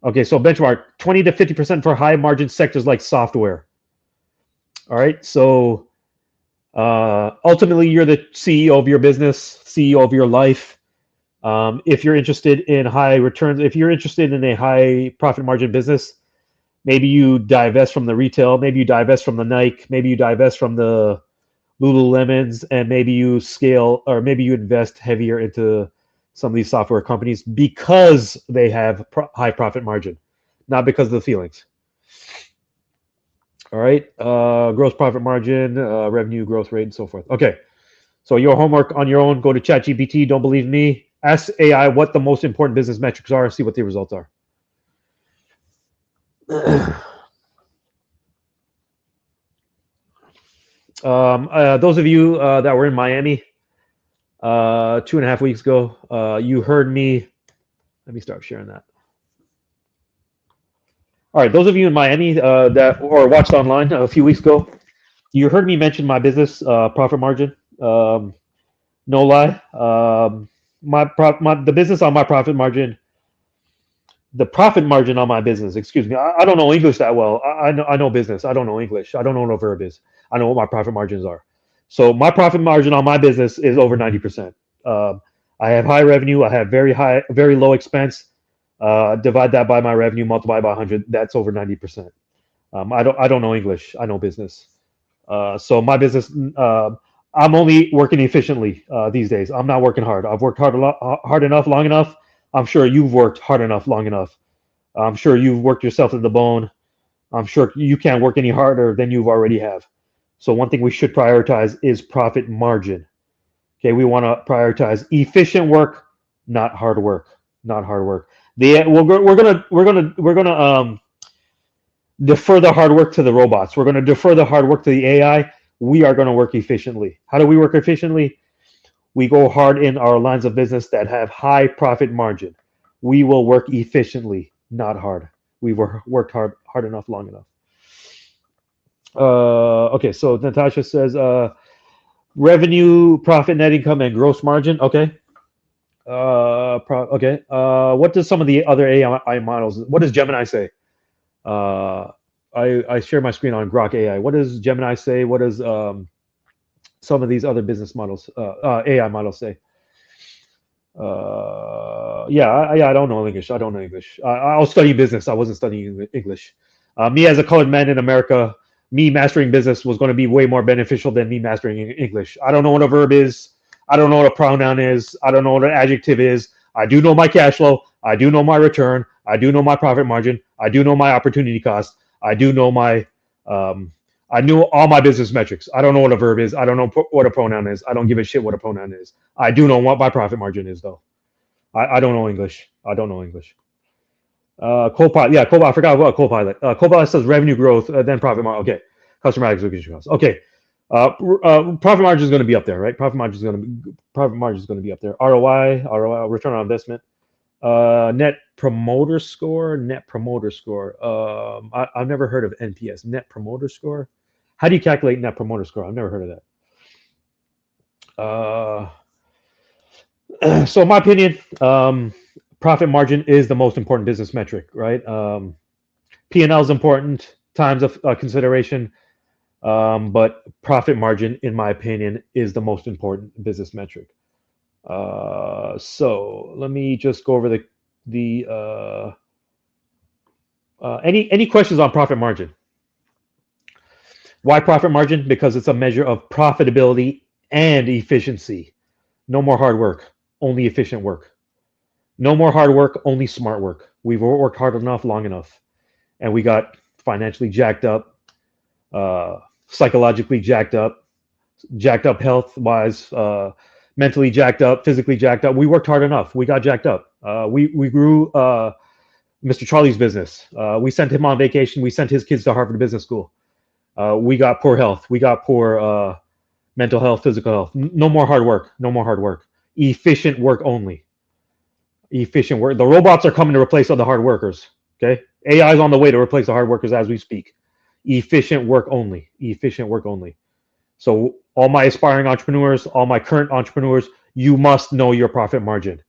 Okay. So benchmark 20 to 50% for high margin sectors like software. All right. So ultimately, you're the CEO of your business, CEO of your life. If you're interested in high returns, if you're interested in a high profit margin business, maybe you divest from the retail, maybe you divest from the Nike, maybe you divest from the Lululemons, and maybe you scale or maybe you invest heavier into some of these software companies because they have high profit margin, not because of the feelings. All right, gross profit margin, revenue growth rate, and so forth. Okay, so your homework on your own. Go to ChatGPT. Don't believe me. Ask AI what the most important business metrics are. See what the results are. Those of you that were in Miami 2.5 weeks ago, you heard me. Let me start sharing that. All right, those of you in Miami that or watched online a few weeks ago, you heard me mention my business profit margin. No lie, the business on my profit margin, the profit margin on my business. Excuse me, I don't know English that well. I know business. I don't know English. I don't know what a verb is. I know what my profit margins are. So my profit margin on my business is over 90%. I have high revenue. I have very low expense. Divide that by my revenue, multiply by 100. That's over 90%. I don't know English. I know business. So my business, I'm only working efficiently these days. I'm not working hard. I've worked hard enough, long enough. I'm sure you've worked hard enough, long enough. I'm sure you've worked yourself to the bone. I'm sure you can't work any harder than you've already have. So one thing we should prioritize is profit margin. Okay, we want to prioritize efficient work, not hard work, not hard work. We're gonna defer the hard work to the robots. We're gonna defer the hard work to the AI. We are gonna work efficiently. How do we work efficiently? We go hard in our lines of business that have high profit margin. We will work efficiently, not hard. We've worked hard enough, long enough. Okay, so Natasha says revenue, profit, net income, and gross margin. Okay. Okay. What does some of the other AI models? What does Gemini say? I share my screen on Grok AI. What does Gemini say? What does some of these other business models, AI models say? I don't know English. I don't know English. I was studying business. I wasn't studying English. Me as a colored man in America, me mastering business was going to be way more beneficial than me mastering English. I don't know what a verb is. I don't know what a pronoun is. I don't know what an adjective is. I do know my cash flow. I do know my return. I do know my profit margin. I do know my opportunity cost. I do know my I knew all my business metrics. I don't know what a verb is. I don't know what a pronoun is. I don't give a shit what a pronoun is. I do know what my profit margin is, though. I don't know English. I don't know English. Copilot. Yeah, Copilot. I forgot about Copilot. Copilot says revenue growth, then profit margin. Okay. Customer acquisition costs. Okay. Profit margin is going to be up there, right? Profit margin is going to be up there. ROI, return on investment. Net promoter score. I've never heard of NPS. Net promoter score. How do you calculate net promoter score? I've never heard of that. So in my opinion, profit margin is the most important business metric, right? P&L is important, times of consideration, but profit margin, in my opinion, is the most important business metric. So let me just go over any questions on profit margin? Why profit margin? Because it's a measure of profitability and efficiency. No more hard work, only efficient work. No more hard work, only smart work. We've worked hard enough, long enough, and we got financially jacked up, psychologically jacked up health-wise, mentally jacked up, physically jacked up. We worked hard enough. We got jacked up. We grew Mr. Charlie's business. We sent him on vacation. We sent his kids to Harvard Business School. We got poor health. We got poor mental health, physical health. No more hard work. No more hard work. Efficient work only. Efficient work. The robots are coming to replace all the hard workers. Okay. AI is on the way to replace the hard workers as we speak. Efficient work only. Efficient work only. So all my aspiring entrepreneurs, all my current entrepreneurs, you must know your profit margin.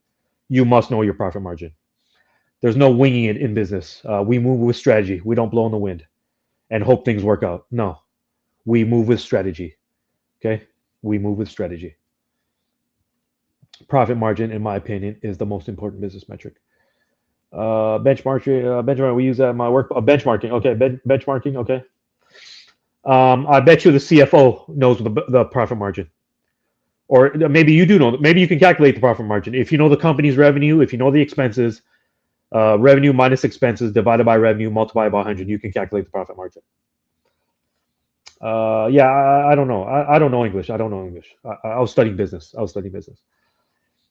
you must know your profit margin. There's no winging it in business. We move with strategy. We don't blow in the wind and hope things work out. No, we move with strategy. Okay, we move with strategy. Profit margin, in my opinion, is the most important business metric. Benchmarking, we use that in my work. Benchmarking, okay, benchmarking, okay. I bet you the CFO knows the profit margin, or maybe you do know. Maybe you can calculate the profit margin if you know the company's revenue, if you know the expenses, revenue minus expenses divided by revenue multiplied by 100. You can calculate the profit margin. Yeah, I don't know. I don't know English. I don't know English. I was studying business.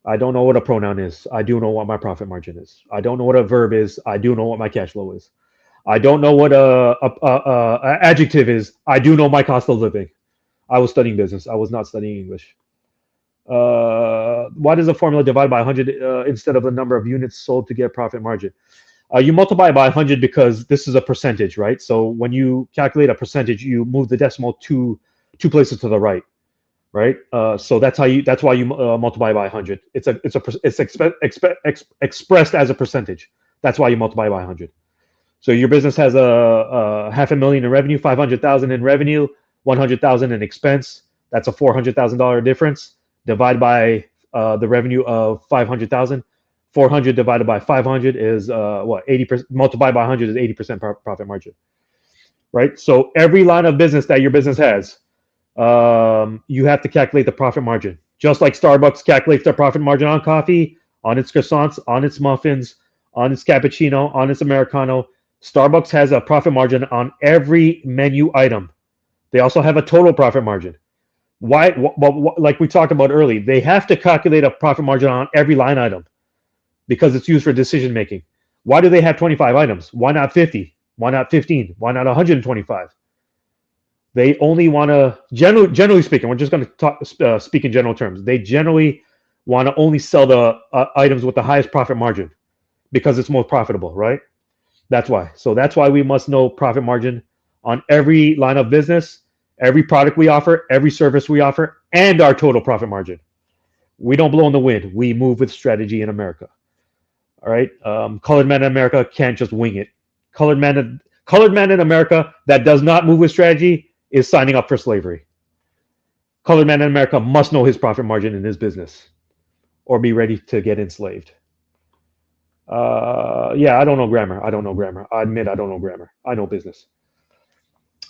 I don't know what a pronoun is. I do know what my profit margin is. I don't know what a verb is. I do know what my cash flow is. I don't know what a adjective is. I do know my cost of living. I was studying business. I was not studying English. Why does the formula divide by 100 instead of the number of units sold to get profit margin? You multiply by 100 because this is a percentage, right? So when you calculate a percentage, you move the decimal two places to the right, right? So that's why you multiply by 100. It's expressed as a percentage. That's why you multiply by 100. So your business has a $500,000 in revenue, 500,000 in revenue, 100,000 in expense. That's a $400,000 difference. Divide by the revenue of 500,000. 400 divided by 500 is what? 80%. Multiplied by 100 is 80% profit margin, right? So every line of business that your business has, you have to calculate the profit margin. Just like Starbucks calculates their profit margin on coffee, on its croissants, on its muffins, on its cappuccino, on its Americano. Starbucks has a profit margin on every menu item. They also have a total profit margin. Why? Like we talked about earlier, they have to calculate a profit margin on every line item because it's used for decision making. Why do they have 25 items? Why not 50? Why not 15? Why not 125? They only want to, generally speaking, we're just going to speak in general terms. They generally want to only sell the items with the highest profit margin because it's more profitable, right? That's why. So that's why we must know profit margin on every line of business, every product we offer, every service we offer, and our total profit margin. We don't blow in the wind. We move with strategy in America. All right. Colored man in America can't just wing it. Colored man in America that does not move with strategy is signing up for slavery. Colored man in America must know his profit margin in his business or be ready to get enslaved. Yeah, I don't know grammar. I admit I don't know grammar. I know business.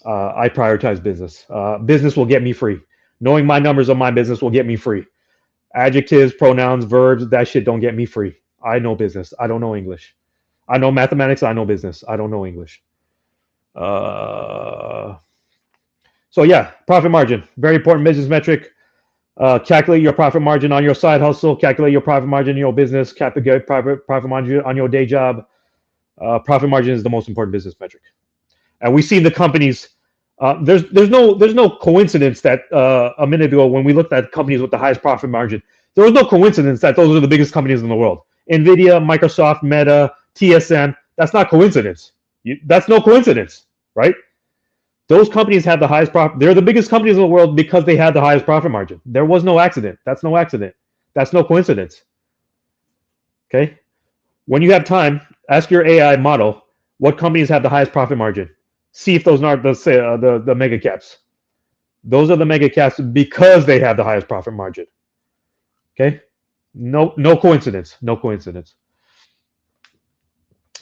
I prioritize business. Business will get me free. Knowing my numbers of my business will get me free. Adjectives, pronouns, verbs, that shit don't get me free. I know business. I don't know English. I know mathematics. I know business. I don't know English. So yeah, profit margin, very important business metric. Calculate your profit margin on your side hustle. Calculate your profit margin in your business. Calculate profit margin on your day job. Profit margin is the most important business metric. And we see the companies. There's no coincidence that a minute ago when we looked at companies with the highest profit margin, there was no coincidence that those are the biggest companies in the world. Nvidia, Microsoft, Meta, TSM. That's not coincidence. That's no coincidence, right? Those companies have the highest profit. They're the biggest companies in the world because they had the highest profit margin. There was no accident. That's no accident. That's no coincidence. Okay. When you have time, ask your AI model what companies have the highest profit margin. See if those aren't the mega caps. Those are the mega caps because they have the highest profit margin. Okay. No coincidence. No coincidence.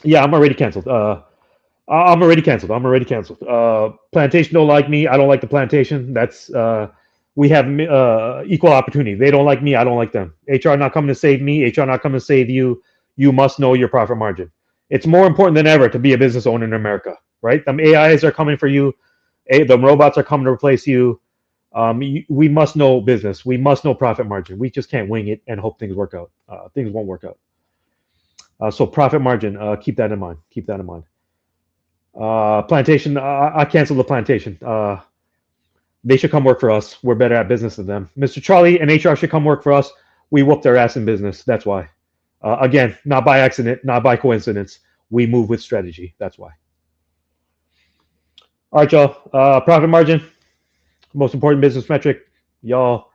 Yeah, I'm already canceled. I'm already canceled. Plantation don't like me. I don't like the plantation. That's we have equal opportunity. They don't like me. I don't like them. HR not coming to save me. HR not coming to save you. You must know your profit margin. It's more important than ever to be a business owner in America, right? Them AIs are coming for you. The robots are coming to replace you. We must know business. We must know profit margin. We just can't wing it and hope things work out. Things won't work out. So profit margin, keep that in mind. Keep that in mind. Plantation, I canceled the plantation. They should come work for us. We're better at business than them. Mr. Charlie and HR should come work for us. We whoop their ass in business. That's why. Again, not by accident, not by coincidence. We move with strategy. That's why. All right, y'all. Profit margin, most important business metric. Y'all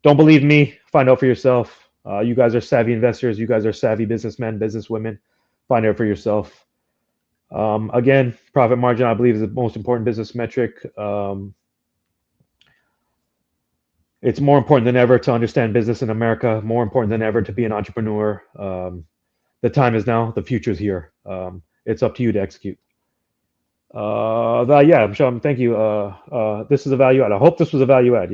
don't believe me? Find out for yourself. You guys are savvy investors. You guys are savvy businessmen, businesswomen. Find out for yourself. Again, profit margin, I believe, is the most important business metric. It's more important than ever to understand business in America, more important than ever to be an entrepreneur. The time is now, the future is here. It's up to you to execute. Yeah, Sean, thank you. This is a value add. I hope this was a value add,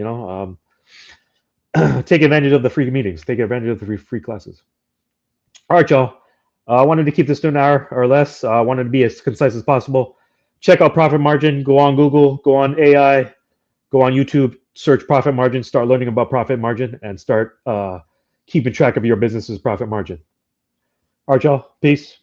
take advantage of the free meetings, take advantage of the free classes. All right, y'all. I wanted to keep this to an hour or less. I wanted to be as concise as possible. Check out profit margin. Go on Google, go on AI, go on YouTube, search profit margin, start learning about profit margin, and start keeping track of your business's profit margin. All right, y'all. Peace.